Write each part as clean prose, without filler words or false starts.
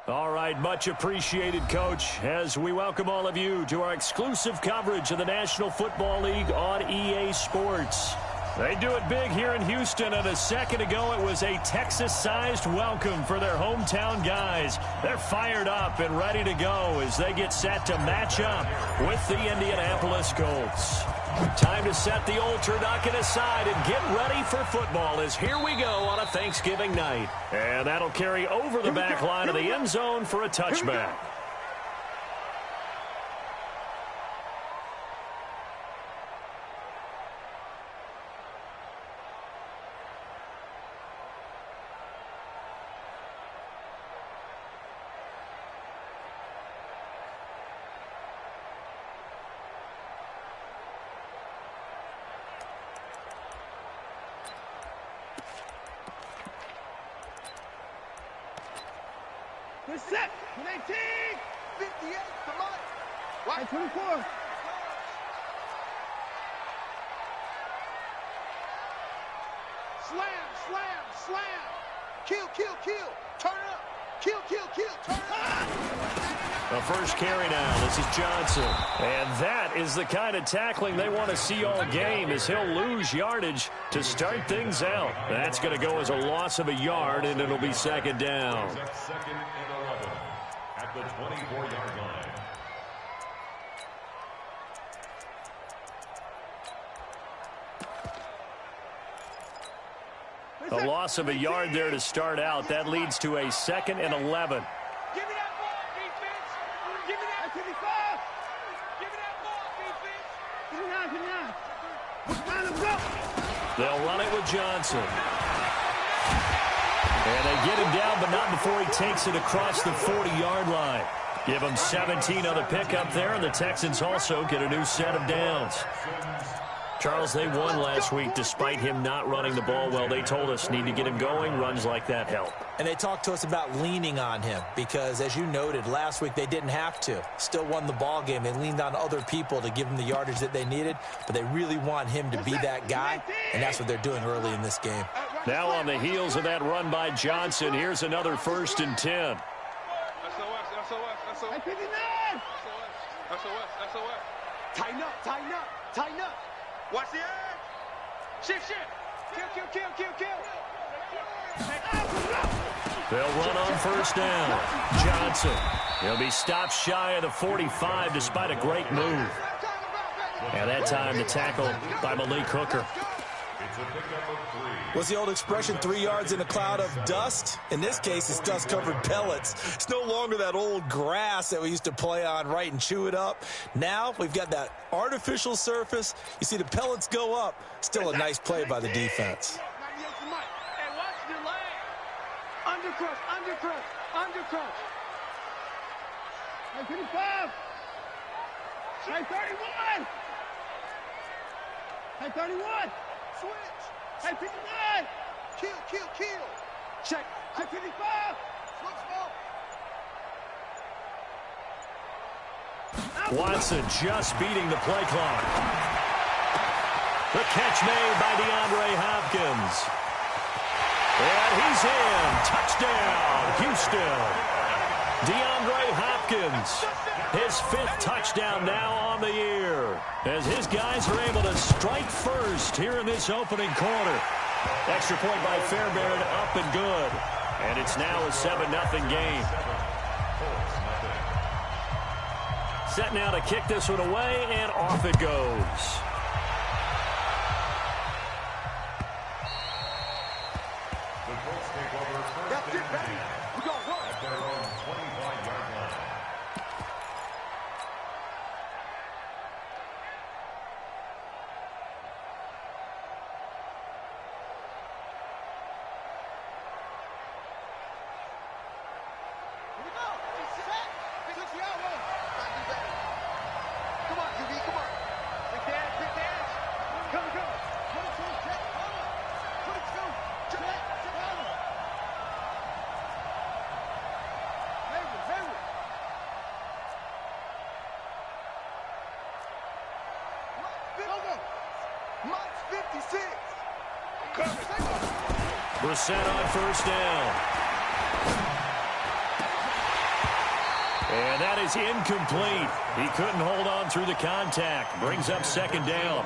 All right, much appreciated, Coach, as we welcome all of you to our exclusive coverage of the National Football League on EA Sports. They do it big here in Houston, and a second ago it was a Texas-sized welcome for their hometown guys. They're fired up and ready to go as they get set to match up with the Indianapolis Colts. Time to set the old turducken aside and get ready for football as here we go on a Thanksgiving night. And that'll carry over the back line of the end zone for a touchback. We're set. 19. 58. Come on. Right. 24. Slam, slam, slam. Kill, kill, kill. Turn up. Kill, kill, kill. Turn up. The first carry now. This is Johnson. And that is the kind of tackling they want to see all game as he'll lose yardage to start things out. That's going to go as a loss of a yard, and it'll be second down. Second and 11 at the 24-yard line. A loss of a yard there to start out. That leads to a second and 11. Give me that ball, defense. Give me that 25. Give me that ball, defense. 59, 59. Let's go. They'll run it with Johnson. And they get him down, but not before he takes it across the 40-yard line. Give him 17 on the pickup there, and the Texans also get a new set of downs. Charles, they won last week despite him not running the ball well. They told us need to get him going. Runs like that help. And they talked to us about leaning on him because, as you noted, last week they didn't have to. Still won the ball game. They leaned on other people to give them the yardage that they needed, but they really want him to be that guy, and that's what they're doing early in this game. Now on the heels of that run by Johnson, here's another 1st and 10. SOS. 59. SOS. Tighten up, tighten up, tighten up. Watch the edge. Shift. Kill. They'll run on 1st down. Johnson. He'll be stopped shy of the 45 despite a great move. And that time the tackle by Malik Hooker. What's the old expression, 3 yards in a cloud of dust? In this case, it's dust-covered pellets. It's no longer that old grass that we used to play on, right, and chew it up. Now we've got that artificial surface. You see the pellets go up. Still a nice play by the defense. Hey, watch the leg. Undercrush. Hey, 55. Hey, 31. Hey, 31. Switch. Hey, 59. Kill. Check. Hey, 55. Switch ball. Watson just beating the play clock. The catch made by DeAndre Hopkins. And he's in. Touchdown, Houston. DeAndre Hopkins, his 5th touchdown now on the year, as his guys are able to strike first here in this opening quarter. Extra point by Fairbairn, up and good. And it's now a 7-0 game. Set now to kick this one away, and off it goes. That's it, baby. We gonna work. At their own 25-yard line. Here we go. Set. 60-yard run. Come on, QB, come on. Big dance. Come. 22, check. 22, check. Hayward. Mott's 56. We're set on 1st down. And that is incomplete. He couldn't hold on through the contact. Brings up second down.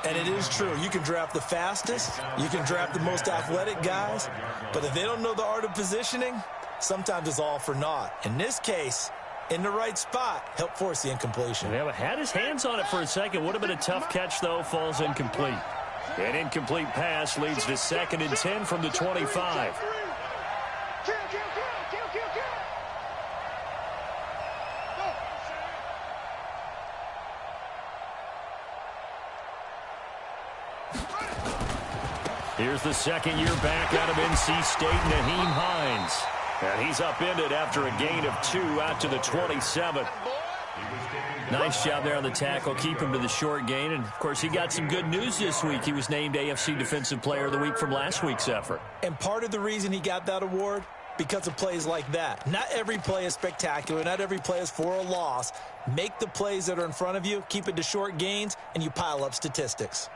And it is true. You can draft the fastest. You can draft the most athletic guys. But if they don't know the art of positioning, sometimes it's all for naught. In this case, in the right spot, help force the incompletion. Yeah, had his hands on it for a second. Would have been a tough catch, though. Falls incomplete. An incomplete pass leads to 2nd and 10 from the 25. Here's the second year back out of NC State, Nyheim Hines. And he's upended after a gain of 2 out to the 27. Nice job there on the tackle. Keep him to the short gain. And, of course, he got some good news this week. He was named AFC Defensive Player of the Week from last week's effort. And part of the reason he got that award, because of plays like that. Not every play is spectacular. Not every play is for a loss. Make the plays that are in front of you, keep it to short gains, and you pile up statistics.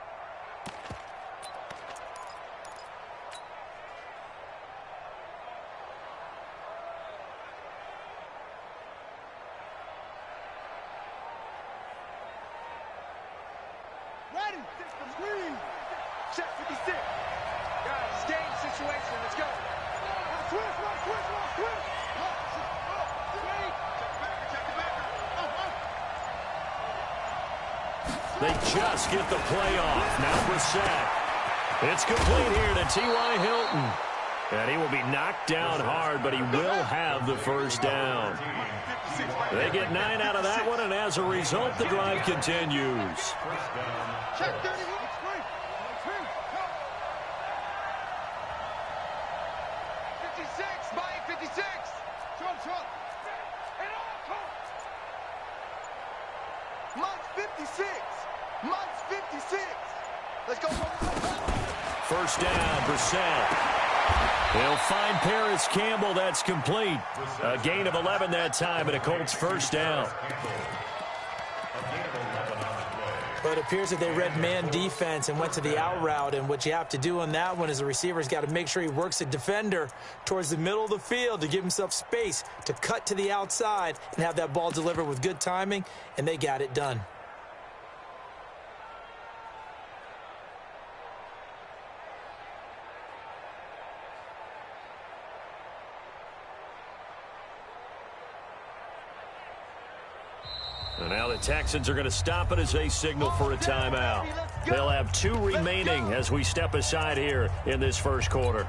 They just get the play off. Now Brissett. It's complete here to T.Y. Hilton. And he will be knocked down hard, but he will have the first down. They get 9 out of that one, and as a result, the drive continues. Check 31. Let's go. First down, Brissett. He'll find Paris Campbell. That's complete. A gain of 11 that time, and a Colts first down. Well, it appears that they read man defense and went to the out route, and what you have to do on that one is the receiver's got to make sure he works the defender towards the middle of the field to give himself space to cut to the outside and have that ball delivered with good timing, and they got it done. And now the Texans are going to stop it as they signal for a timeout. They'll have 2 remaining as we step aside here in this first quarter.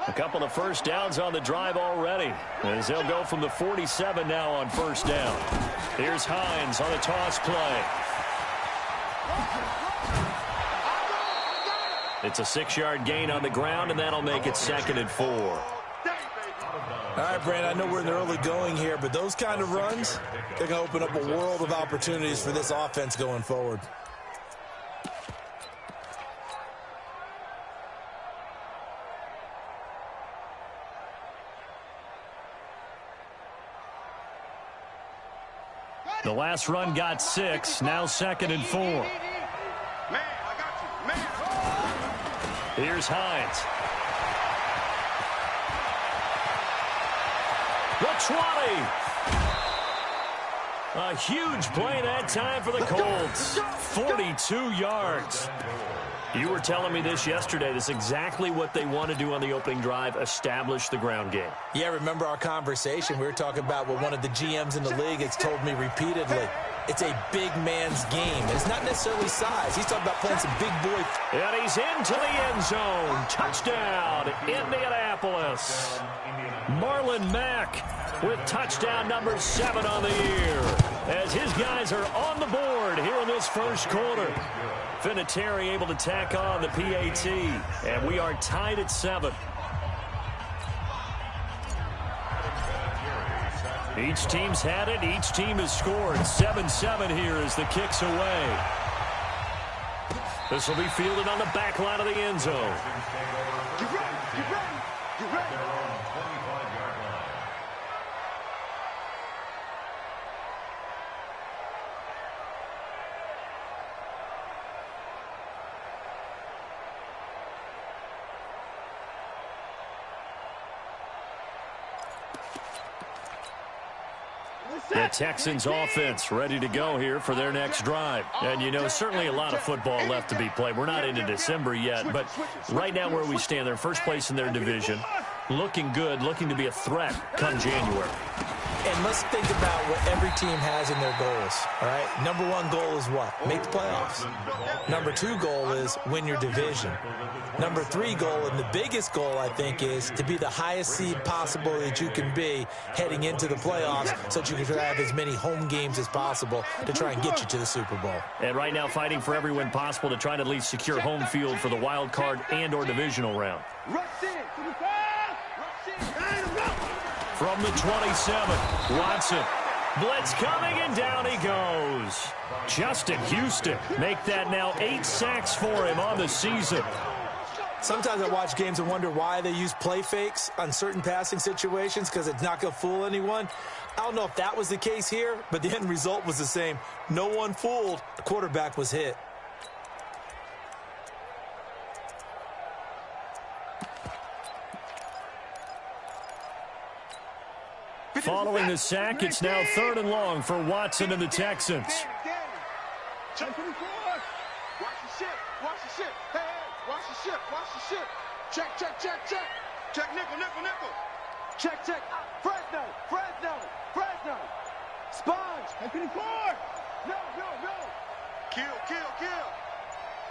A couple of first downs on the drive already, as they'll go from the 47 now on first down. Here's Hines on a toss play. It's a 6-yard gain on the ground, and that'll make it 2nd and 4. All right, Brandon, I know we're in the early going here, but those kind of runs, they're going to open up a world of opportunities for this offense going forward. The last run got 6, now 2nd and 4. Man, I got you. Man. Here's Hines. The 20. A huge play that time for the Colts. 42 yards. You were telling me this yesterday. This is exactly what they want to do on the opening drive, establish the ground game. Yeah, remember our conversation? We were talking about what one of the GMs in the league has told me repeatedly. It's a big man's game. It's not necessarily size. He's talking about playing some big boy. And he's into the end zone. Touchdown, Indianapolis. Marlon Mack with touchdown number 7 on the year, as his guys are on the board here in this first quarter. Vinatieri able to tack on the PAT, and we are tied at 7. Each team's had it. Each team has scored. 7-7 here as the kick's away. This will be fielded on the back line of the end zone. Get ready, get ready, get ready. The Texans offense ready to go here for their next drive. And, you know, certainly a lot of football left to be played. We're not into December yet, but right now where we stand, they're first place in their division. Looking good, looking to be a threat come January. And let's think about what every team has in their goals, all right? Number one goal is what? Make the playoffs. Number two goal is win your division. Number three goal, and the biggest goal, I think, is to be the highest seed possible that you can be heading into the playoffs so that you can have as many home games as possible to try and get you to the Super Bowl. And right now fighting for every win possible to try to at least secure home field for the wild card and or divisional round. From the 27, Watson. Blitz coming, and down he goes. Justin Houston make that now 8 sacks for him on the season. Sometimes I watch games and wonder why they use play fakes on certain passing situations because it's not going to fool anyone. I don't know if that was the case here, but the end result was the same. No one fooled. The quarterback was hit. Following the sack, it's now 3rd and long for Watson and the Texans. Watch the ship, watch the ship. Hey, watch the ship, watch the ship. Check, check, check, check. Check, nickel, nickel, nickel. Check, check. Fresno, Fresno, Fresno. Sponge. No, no, no. Kill, kill, kill.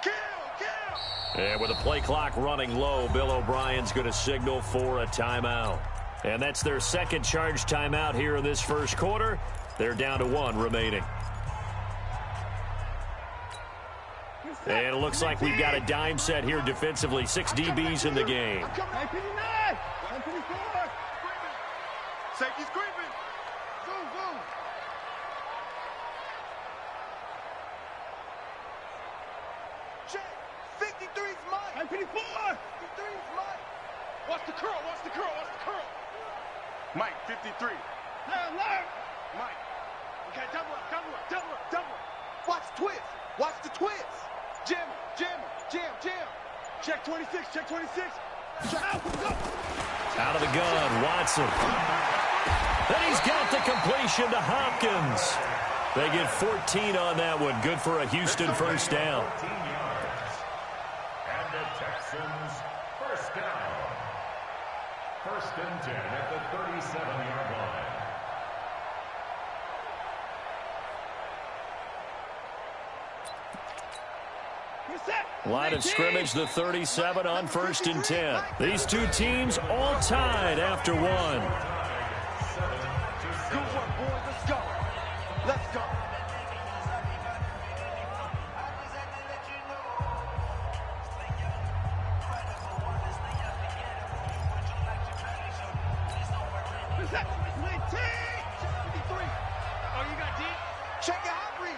Kill, kill. And with the play clock running low, Bill O'Brien's going to signal for a timeout. And that's their second charge timeout here in this first quarter. They're down to 1 remaining. And it looks like we've got a dime set here defensively. 6 DBs in the game. Safety's creeping. Boom, boom. Check. 53's Mike. 53's Mike. Watch the curl, watch the curl, watch the curl. Mike, 53. Mike. Okay, double up, double up, double up, double up. Watch twist. Watch the twist. Jam, jam, jam, jam. Check 26, check 26. Check out, go. Out of the gun, Watson. Then he's got the completion to Hopkins. They get 14 on that one. Good for a Houston first down. And the Texans first down. 1st and 10 at the 37-yard line. Line of scrimmage, the 37 on 1st and 10. These two teams all tied after 1. Good work, boys. Let's go. Let's go. Oh, you got deep? Check it out, read.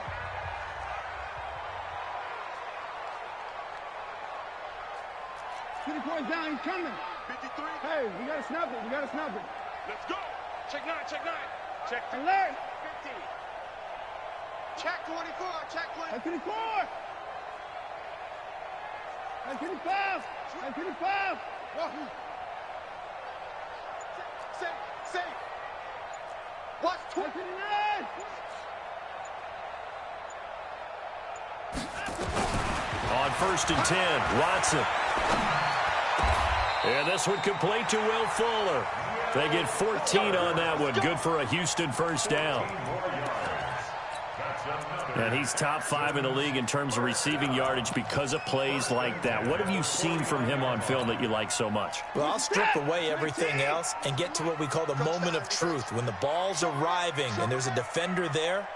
Points down, he's coming. 53. Hey, we gotta snap it. We gotta snap it. Let's go. Check 9, check 9. Check Alert. 50. Check 24, check 20. 54. 55. 55. Safe, safe. Watch 20. 59. On 1st and 10, Watson. And this one complete to Will Fuller. They get 14 on that one. Good for a Houston first down. And he's top 5 in the league in terms of receiving yardage because of plays like that. What have you seen from him on film that you like so much? Well, I'll strip away everything else and get to what we call the moment of truth. When the ball's arriving and there's a defender there,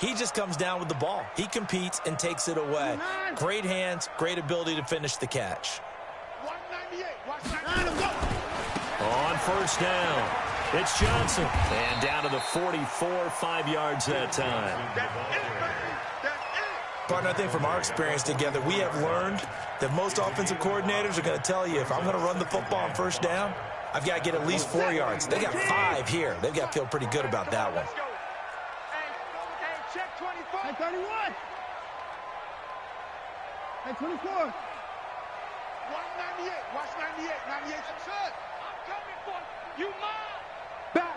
he just comes down with the ball. He competes and takes it away. Great hands, great ability to finish the catch. 198. Watch 99. Go. On first down, it's Johnson. And down to the 44, 5 yards that time. That's it, baby. That's it. Partner, I think from our experience together, we have learned that most offensive coordinators are going to tell you, if I'm going to run the football on first down, I've got to get at least 4 yards. They got 5 here. They've got to feel pretty good about that one. Check 24. Hey, 31. Hey, 24. 198. Watch 98. 98. I'm coming for you. Mine. Back.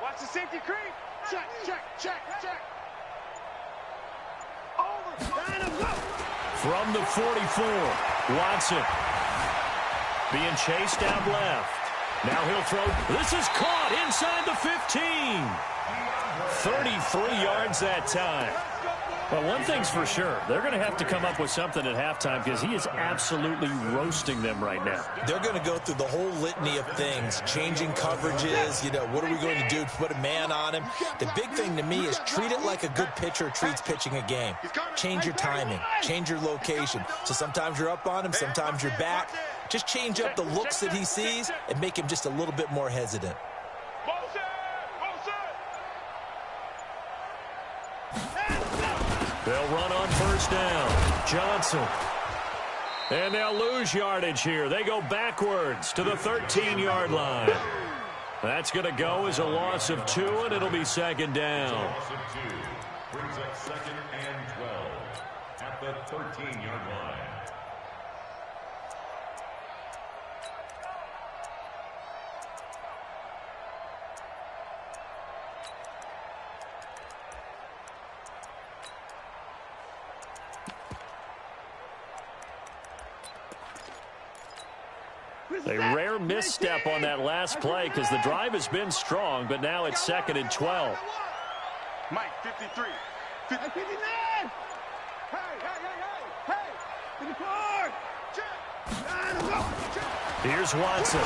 Watch the safety creep. Check. Over. Line him, go. From the 44, Watson being chased down left. Now he'll throw. This is caught inside the 15. 33 yards that time. Well, one thing's for sure. They're going to have to come up with something at halftime because he is absolutely roasting them right now. They're going to go through the whole litany of things, changing coverages, what are we going to do to put a man on him? The big thing to me is treat it like a good pitcher treats pitching a game. Change your timing, change your location. So sometimes you're up on him, sometimes you're back. Just change up the looks that he sees and make him just a little bit more hesitant. They'll run on first down. Johnson. And they'll lose yardage here. They go backwards to the 13-yard line. That's going to go as a loss of 2, and it'll be second down. Loss of 2 brings up 2nd and 12 at the 13-yard line. A rare misstep on that last play because the drive has been strong, but now it's 2nd and 12. Mike, 53. 59. Hey. 54. Line him, go. Here's Watson.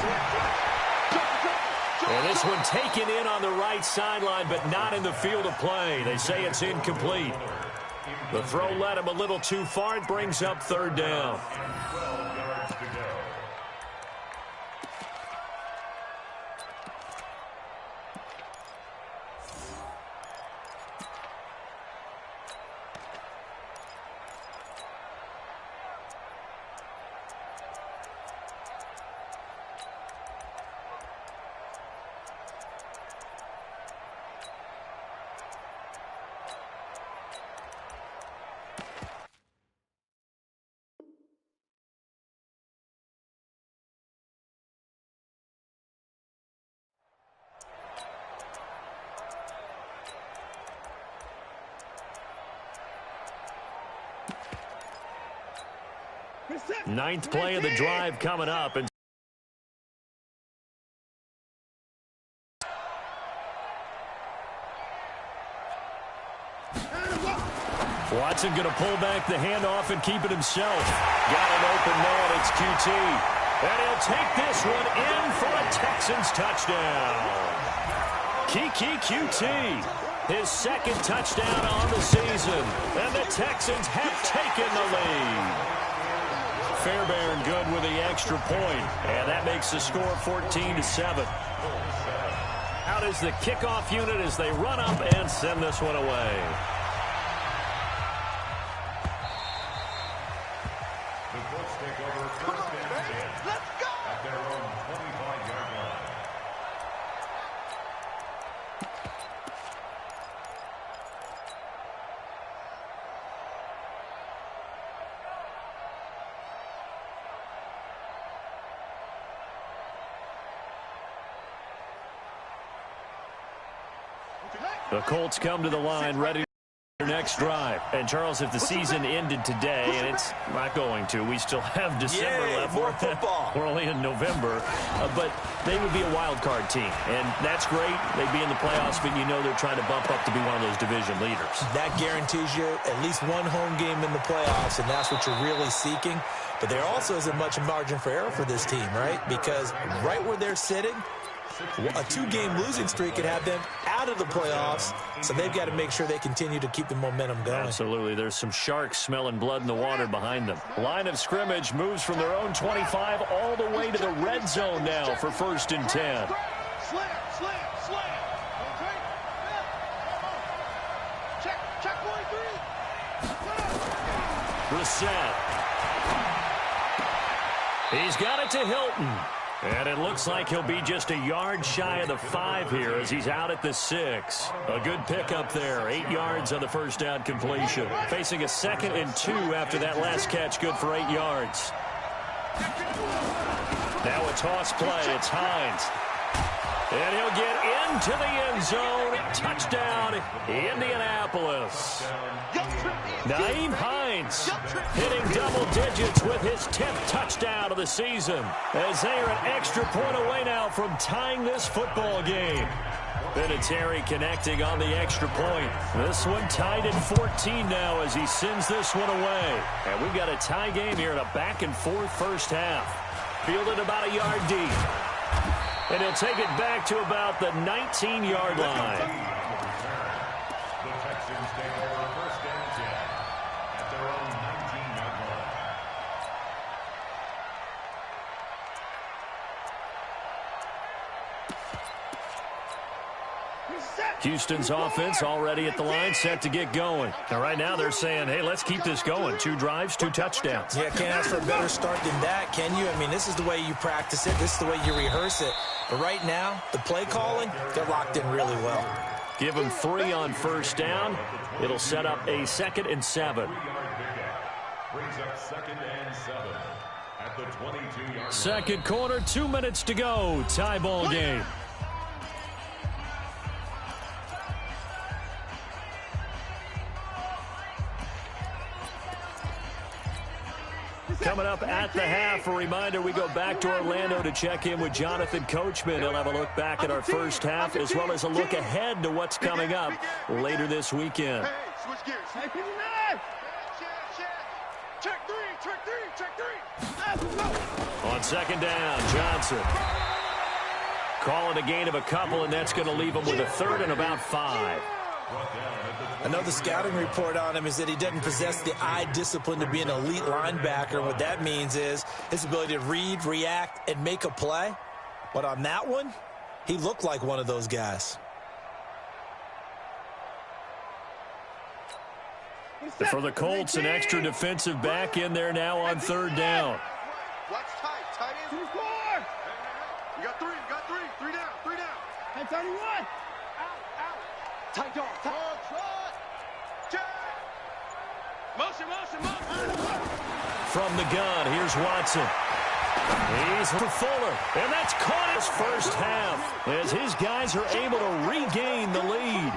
And this one taken in on the right sideline, but not in the field of play. They say it's incomplete. The throw led him a little too far. It brings up 3rd down. 12 yards to go. Ninth play of the drive coming up. And Watson going to pull back the handoff and keep it himself. Got an open man. It's QT. And he'll take this one in for a Texans touchdown. Keke QT. His 2nd touchdown on the season. And the Texans have taken the lead. Fairbairn good with the extra point, and that makes the score 14-7. Out is the kickoff unit as they run up and send this one away. The Colts take over 1st and 10. Let's go. At their own 25-yard line. The Colts come to the line ready for their next drive. And, Charles, if the season ended today, and it's not going to, we still have December left. More football. We're only in November. But they would be a wild card team. And that's great. They'd be in the playoffs, but you know they're trying to bump up to be one of those division leaders. That guarantees you at least one home game in the playoffs, and that's what you're really seeking. But there also isn't much margin for error for this team, right? Because right where they're sitting, a 2-game losing streak could have them out of the playoffs, so they've got to make sure they continue to keep the momentum going. Absolutely. There's some sharks smelling blood in the water behind them. Line of scrimmage moves from their own 25 all the way to the red zone now for 1st and 10. Slam. Check 43. Brissett. He's got it to Hilton. And it looks like he'll be just a yard shy of the 5 here as he's out at the 6. A good pickup there. 8 yards on the first down completion. Facing a 2nd and 2 after that last catch, good for 8 yards. Now a toss play. It's Hines. And he'll get into the end zone. Touchdown, Indianapolis. Nyheim Hines hitting double digits with his 10th touchdown of the season, as they are an extra point away now from tying this football game. Vinatieri connecting on the extra point. This one tied at 14 now as he sends this one away. And we've got a tie game here in a back-and-forth first half. Fielded about a yard deep. And he'll take it back to about the 19-yard line. The Texans take over first and 10 at their own 19-yard line. Houston's offense already at the line, set to get going. And right now they're saying, hey, let's keep this going. 2 drives, 2 touchdowns. Yeah, can't ask for a better start than that, can you? I mean, this is the way you practice it. This is the way you rehearse it. But right now, the play calling, they're locked in really well. Give them 3 on first down. It'll set up a 2nd and 7. 3-yard pickup brings up 2nd and 7 at the 22-yard line. Second quarter, 2 minutes to go. Tie ball game. Coming up at the half, a reminder, we go back to Orlando to check in with Jonathan Coachman. He'll have a look back at our first half as well as a look ahead to what's coming up later this weekend. Hey, switch gears. Hey, pick it up. Check 3, check 3, check 3. On second down, Johnson. Calling a gain of a couple, and that's going to leave him with a 3rd and about 5. I know the scouting report on him is that he doesn't possess the eye discipline to be an elite linebacker. What that means is his ability to read, react, and make a play. But on that one, he looked like one of those guys. For the Colts, an extra defensive back in there now on 3rd down. Watch tight, tight end. You got 3, you got 3. 3 down, 3 down. Hey, 31. Out. Tight dog, tight. Motion. From the gun, here's Watson. He's for Fuller, and that's caught his first half as his guys are able to regain the lead.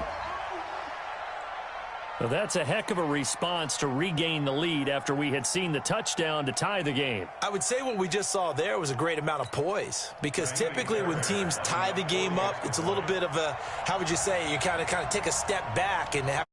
Well, that's a heck of a response to regain the lead after we had seen the touchdown to tie the game. I would say what we just saw there was a great amount of poise, because typically when teams tie the game up, it's a little bit of a, how would you say, you kind of take a step back and have